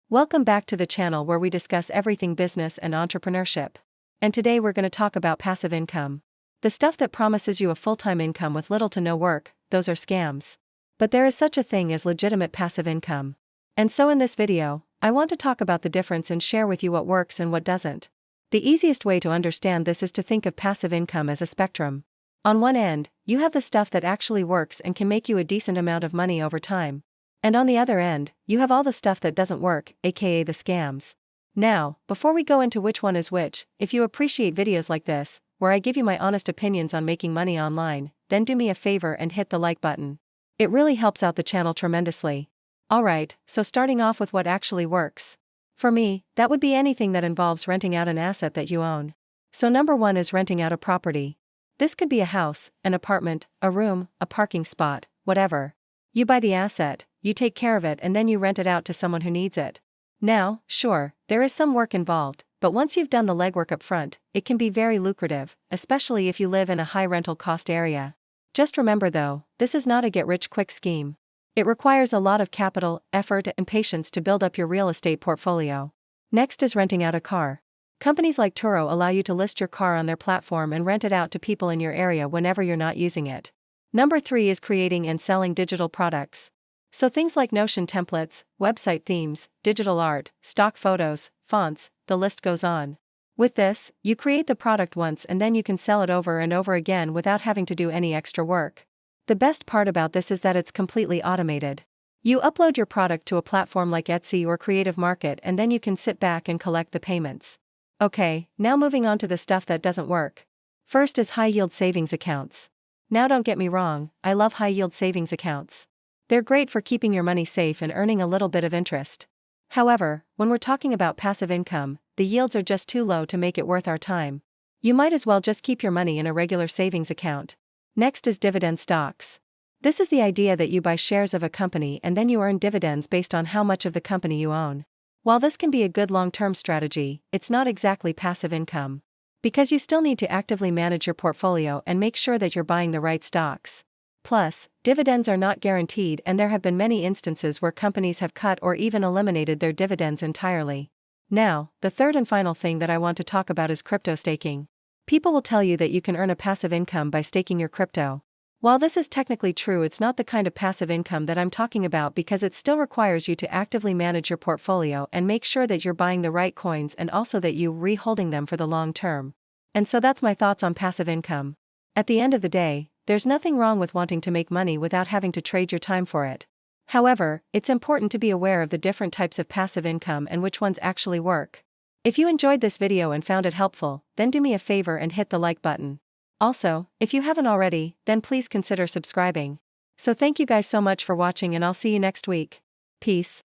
Welcome back to the channel where we discuss everything business and entrepreneurship. And today we're going to talk about passive income. The stuff that promises you a full-time income with little to no work, those are scams. But there is such a thing as legitimate passive income. And so in this video, I want to talk about the difference and share with you what works and what doesn't. The easiest way to understand this is to think of passive income as a spectrum. On one end, you have the stuff that actually works and can make you a decent amount of money over time. And on the other end, you have all the stuff that doesn't work, aka the scams. Now, before we go into which one is which, if you appreciate videos like this, where I give you my honest opinions on making money online, then do me a favor and hit the like button. It really helps out the channel tremendously. Alright, so starting off with what actually works. For me, that would be anything that involves renting out an asset that you own. So number one is renting out a property. This could be a house, an apartment, a room, a parking spot, whatever. You buy the asset, you take care of it, and then you rent it out to someone who needs it. Now, sure, there is some work involved, but once you've done the legwork up front, it can be very lucrative, especially if you live in a high rental cost area. Just remember though, this is not a get-rich-quick scheme. It requires a lot of capital, effort, and patience to build up your real estate portfolio. Next is renting out a car. Companies like Turo allow you to list your car on their platform and rent it out to people in your area whenever you're not using it. Number 3 is creating and selling digital products. So things like Notion templates, website themes, digital art, stock photos, fonts, the list goes on. With this, you create the product once and then you can sell it over and over again without having to do any extra work. The best part about this is that it's completely automated. You upload your product to a platform like Etsy or Creative Market and then you can sit back and collect the payments. Okay, now moving on to the stuff that doesn't work. First is high-yield savings accounts. Now don't get me wrong, I love high-yield savings accounts. They're great for keeping your money safe and earning a little bit of interest. However, when we're talking about passive income, the yields are just too low to make it worth our time. You might as well just keep your money in a regular savings account. Next is dividend stocks. This is the idea that you buy shares of a company and then you earn dividends based on how much of the company you own. While this can be a good long-term strategy, it's not exactly passive income. Because you still need to actively manage your portfolio and make sure that you're buying the right stocks. Plus, dividends are not guaranteed and there have been many instances where companies have cut or even eliminated their dividends entirely. Now, the third and final thing that I want to talk about is crypto staking. People will tell you that you can earn a passive income by staking your crypto. While this is technically true, it's not the kind of passive income that I'm talking about because it still requires you to actively manage your portfolio and make sure that you're buying the right coins and also that you're re-holding them for the long term. And so that's my thoughts on passive income. At the end of the day, there's nothing wrong with wanting to make money without having to trade your time for it. However, it's important to be aware of the different types of passive income and which ones actually work. If you enjoyed this video and found it helpful, then do me a favor and hit the like button. Also, if you haven't already, then please consider subscribing. So thank you guys so much for watching and I'll see you next week. Peace.